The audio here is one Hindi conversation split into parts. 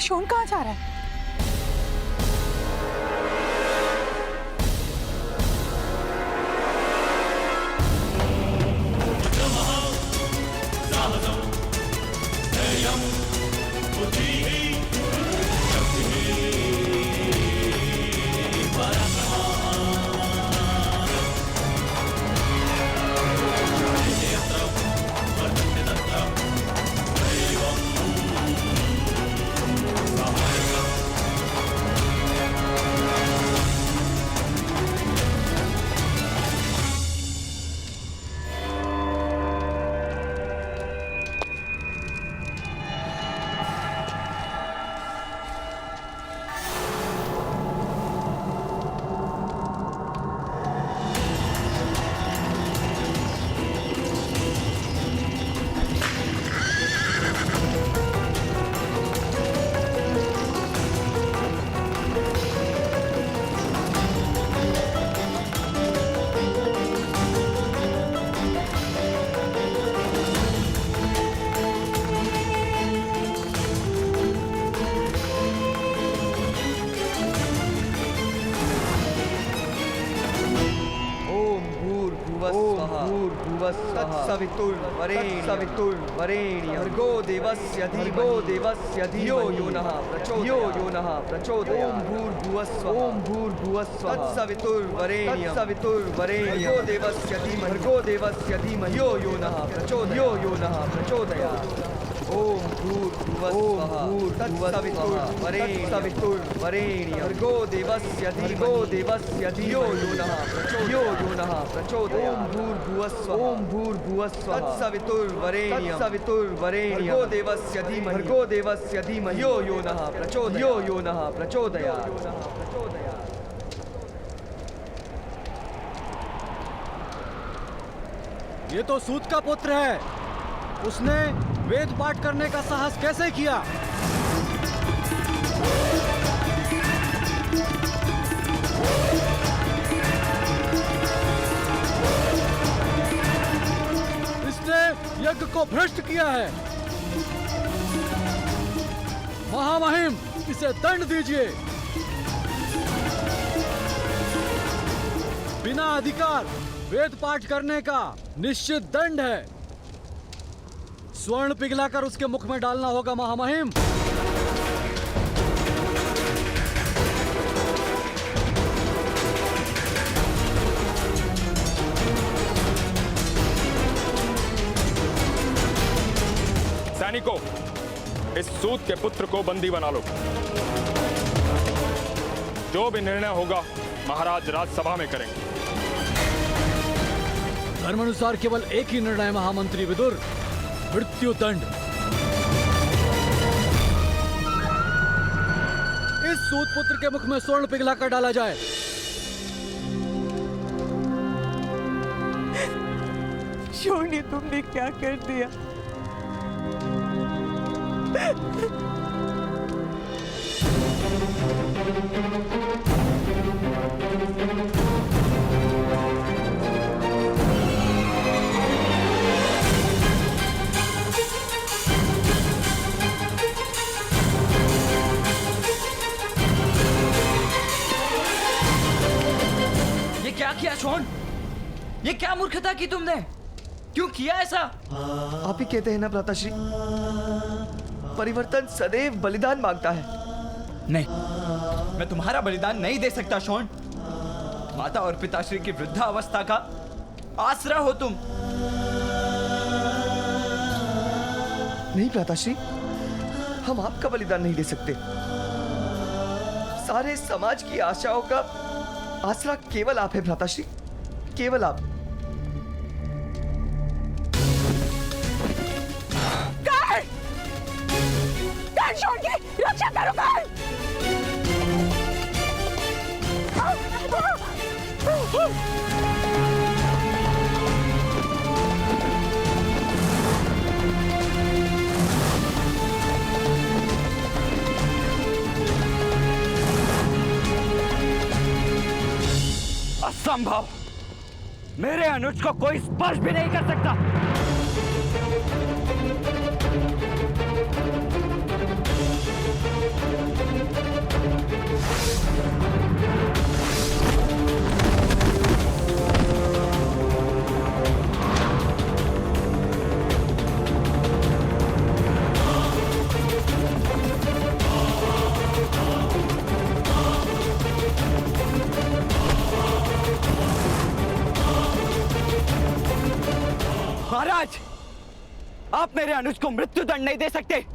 शोन कहाँ जा रहा है? तत्सवितुर्वरेण्यं भर्गो देवस्य धियो यो नः प्रचोदयात्। ओम भूर्भुवस्सुः तत्सवितुर्वरेण्यं भर्गो देवस्य धीमहि यो नः प्रचोदयात्। ओम भूर्भुवस्सुः तत्सवितुर्वरेण्यं भर्गो देवस्य धियो यो नः प्रचोदयात्। ओम भूर्भुवस्सुः तत्सवितुर्वरेण्यं भर्गो देवस्य धीमहि यो नः प्रचोदयात्। ये तो सूत का पुत्र है। उसने वेद पाठ करने का साहस कैसे किया? इसने यज्ञ को भ्रष्ट किया है। महामहिम, इसे दंड दीजिए। बिना अधिकार वेद पाठ करने का निश्चित दंड है। स्वर्ण पिघलाकर उसके मुख में डालना होगा महामहिम। सैनिकों, इस सूत के पुत्र को बंदी बना लो। जो भी निर्णय होगा महाराज राजसभा में करेंगे। धर्मानुसार केवल एक ही निर्णय महामंत्री विदुर, मृत्यु दंड। इस सूत पुत्र के मुख में स्वर्ण पिघलाकर डाला जाए। शोन, ये तुमने क्या कर दिया? क्या किया शोन? ये क्या मूर्खता की तुमने? क्यों किया ऐसा? आप ही कहते हैं ना भ्राताश्री, परिवर्तन सदैव बलिदान मांगता है। नहीं, मैं तुम्हारा बलिदान नहीं दे सकता शोन। माता और पिताश्री की वृद्धावस्था का आसरा हो तुम। नहीं भ्राताश्री, हम आपका बलिदान नहीं दे सकते। सारे समाज की आशाओं का आसरा केवल आप है भ्राताश्री, केवल आप। शोन की रक्षा करो। असंभव! मेरे अनुज को कोई स्पर्श भी नहीं कर सकता। महाराज, आप मेरे अनुज को मृत्यु दंड नहीं दे सकते।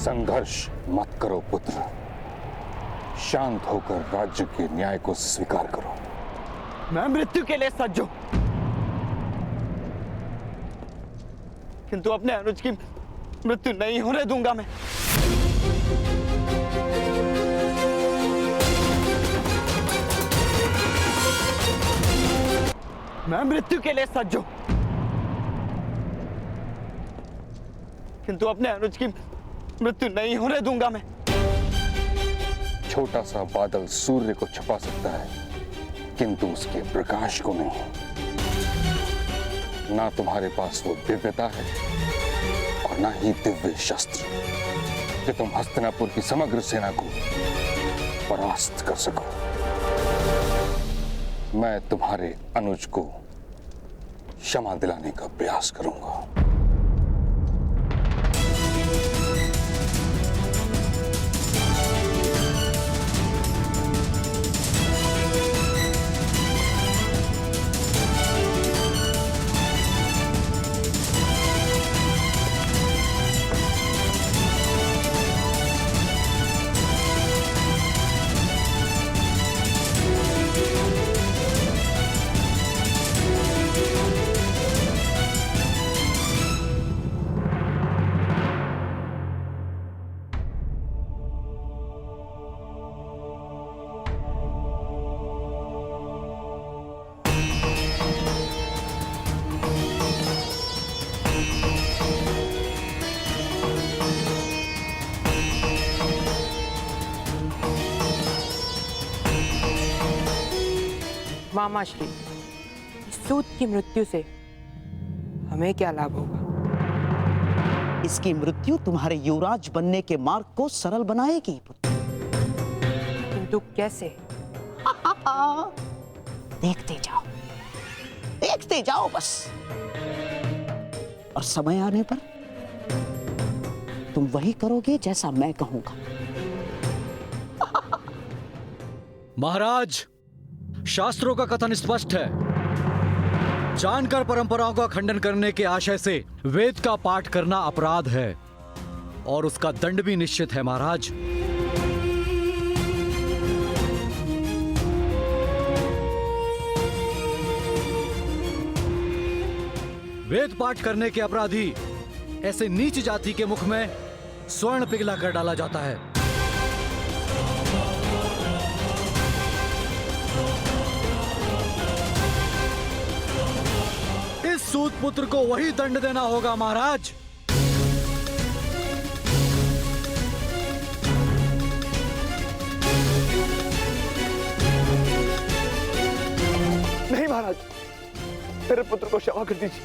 संघर्ष मत करो पुत्र, शांत होकर राज्य के न्याय को स्वीकार करो। मैं मृत्यु के लिए सज्ज हूं, किंतु अपने अनुज की मृत्यु नहीं होने दूंगा। मैं मृत्यु के लिए सज्ज हूं, किंतु अपने अनुज की मृत्यु नहीं होने दूंगा। मैं छोटा सा बादल सूर्य को छुपा सकता है, किंतु उसके प्रकाश को नहीं। ना तुम्हारे पास वो दिव्यता है और ना ही दिव्य शस्त्र कि तुम हस्तिनापुर की समग्र सेना को परास्त कर सको। मैं तुम्हारे अनुज को क्षमा दिलाने का प्रयास करूंगा। मामा श्री, इस सूत की मृत्यु से हमें क्या लाभ होगा? इसकी मृत्यु तुम्हारे युवराज बनने के मार्ग को सरल बनाएगी पुत्र। किंतु कैसे? देखते जाओ बस, और समय आने पर तुम वही करोगे जैसा मैं कहूंगा। महाराज, शास्त्रों का कथन स्पष्ट है। जानकर परंपराओं का खंडन करने के आशय से वेद का पाठ करना अपराध है और उसका दंड भी निश्चित है। महाराज, वेद पाठ करने के अपराधी ऐसे नीच जाति के मुख में स्वर्ण पिघला कर डाला जाता है। इस सूत पुत्र को वही दंड देना होगा महाराज। नहीं महाराज, मेरे पुत्र को क्षमा कर दीजिए।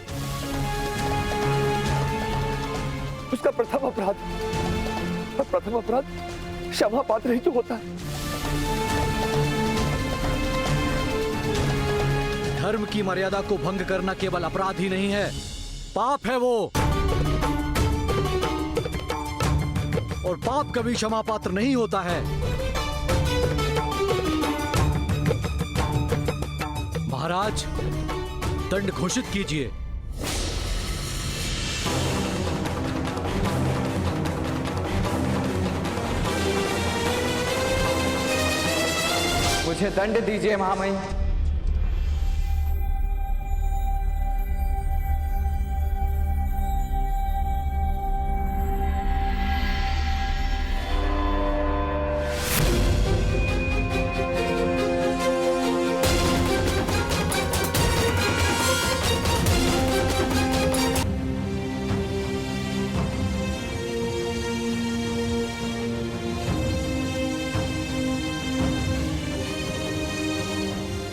उसका प्रथम अपराध, और प्रथम अपराध क्षमा पात्र ही तो होता है। धर्म की मर्यादा को भंग करना केवल अपराध ही नहीं है, पाप है वो। और पाप कभी क्षमा पात्र नहीं होता है। महाराज, दंड घोषित कीजिए। मुझे दंड दीजिए महामहिम।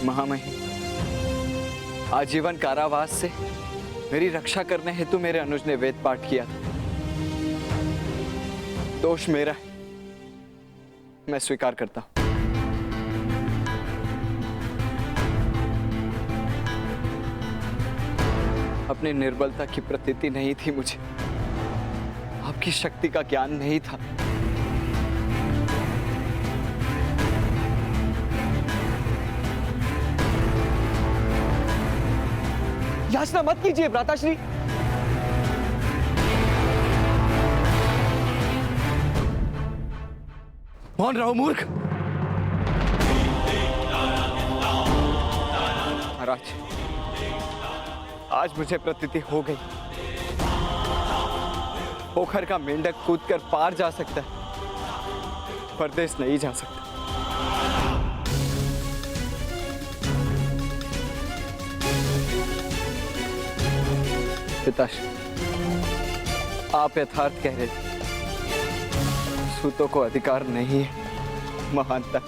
महामहिम, आजीवन कारावास से मेरी रक्षा करने हेतु मेरे अनुज ने वेद पाठ किया था। दोष मेरा है, मैं स्वीकार करता हूं। अपनी निर्बलता की प्रतीति नहीं थी मुझे, आपकी शक्ति का ज्ञान नहीं था। याचना मत कीजिए भ्राताश्री। मौन रहो मूर्ख। महाराज, आज मुझे प्रतीति हो गई, पोखर का मेंढक कूदकर पार जा सकता है, परदेश नहीं जा सकता। पिताश्री, आप यथार्थ कह रहे थे, सूतों को अधिकार नहीं है महानता।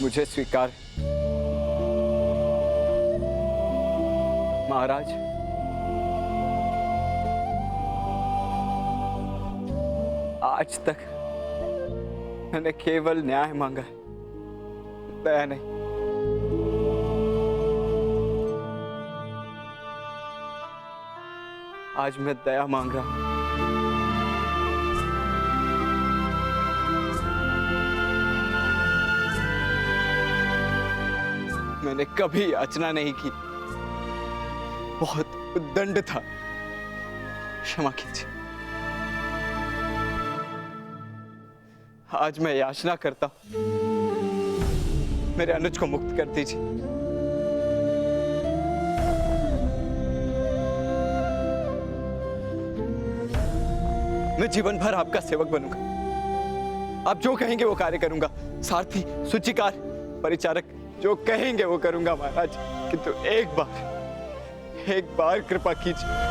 मुझे स्वीकार है। महाराज, आज तक मैंने केवल न्याय मांगा है, दया नहीं। आज मैं दया मांग रहा हूं। मैंने कभी याचना नहीं की, बहुत उद्दंड था, क्षमा कीजिए। आज मैं याचना करता हूं, मेरे अनुज को मुक्त कर दीजिए। मैं जीवन भर आपका सेवक बनूंगा। आप जो कहेंगे वो कार्य करूंगा। सारथी, सूचीकार, परिचारक, जो कहेंगे वो करूंगा महाराज। किंतु एक बार कृपा कीजिए।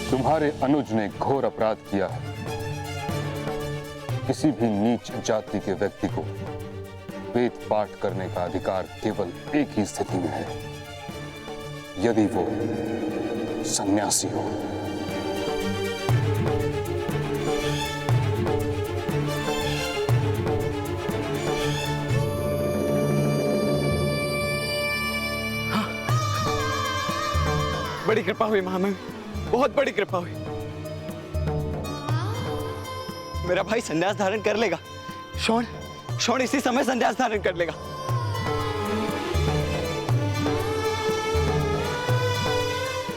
तुम्हारे अनुज ने घोर अपराध किया है। किसी भी नीच जाति के व्यक्ति को वेद पाठ करने का अधिकार केवल एक ही स्थिति में है, यदि वो सन्यासी हो। बड़ी कृपा हुई महामहिम, बहुत बड़ी कृपा हुई। मेरा भाई संन्यास धारण कर लेगा। शौण इसी समय संन्यास धारण कर लेगा।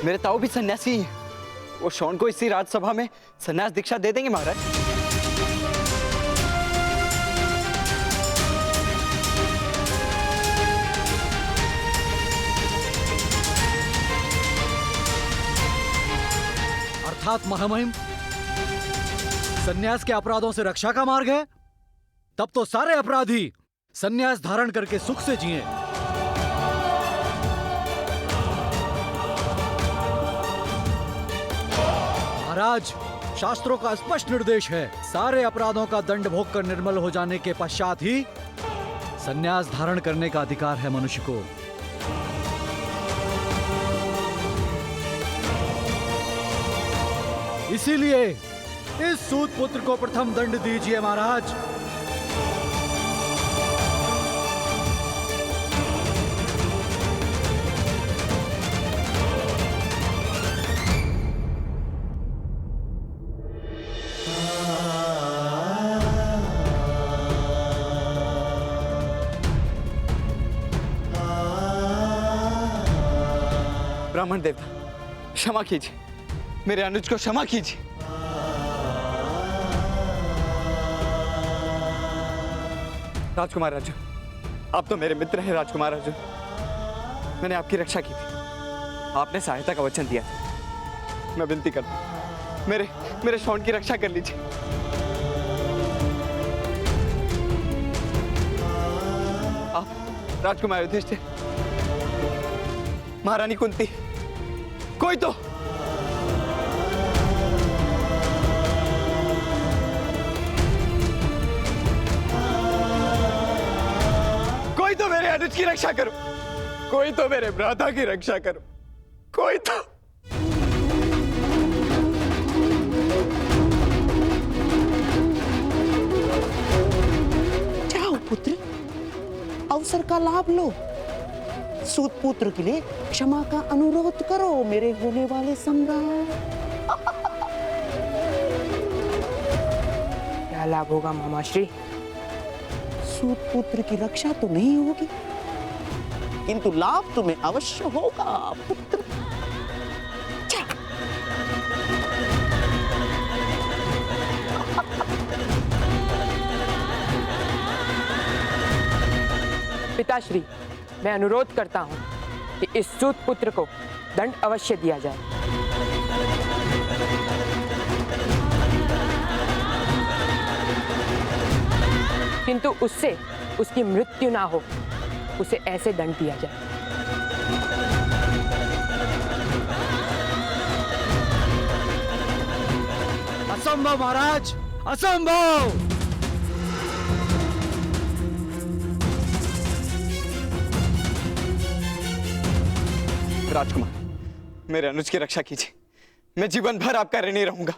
मेरे ताऊ भी सन्यासी हैं। वो शौण को इसी राजसभा में संन्यास दीक्षा दे देंगे महाराज। अर्थात महामहिम सन्यास के अपराधों से रक्षा का मार्ग है, तब तो सारे अपराधी सन्यास धारण करके सुख से जिएं। महाराज, शास्त्रों का स्पष्ट निर्देश है, सारे अपराधों का दंड भोग कर निर्मल हो जाने के पश्चात ही सन्यास धारण करने का अधिकार है मनुष्य को। इसीलिए इस सूत पुत्र को प्रथम दंड दीजिए महाराज। ब्राह्मण देवता, क्षमा कीजिए, मेरे अनुज को क्षमा कीजिए। राजकुमार अर्जुन, आप तो मेरे मित्र हैं। राजकुमार अर्जुन, मैंने आपकी रक्षा की थी, आपने सहायता का वचन दिया था। मैं विनती करता हूं, मेरे श्रवण की रक्षा कर लीजिए। आप राजकुमार युधिष्ठिर, महारानी कुंती, कोई तो मेरे अनुज की रक्षा करो, कोई तो मेरे भ्राता की रक्षा करो, कोई तो। जाओ पुत्र, अवसर का लाभ लो। सूत पुत्र के लिए क्षमा का अनुरोध करो मेरे होने वाले सम्राट। क्या लाभ होगा मामाश्री? सूत पुत्र की रक्षा तो नहीं होगी, किंतु लाभ तुम्हें अवश्य होगा पुत्र। पिताश्री, मैं अनुरोध करता हूं कि इस सूत पुत्र को दंड अवश्य दिया जाए। किंतु उससे उसकी मृत्यु ना हो, उसे ऐसे दंड दिया जाए। असंभव महाराज, असंभव। राजकुमार, मेरे अनुज की रक्षा कीजिए, मैं जीवन भर आपका ऋणी रहूंगा।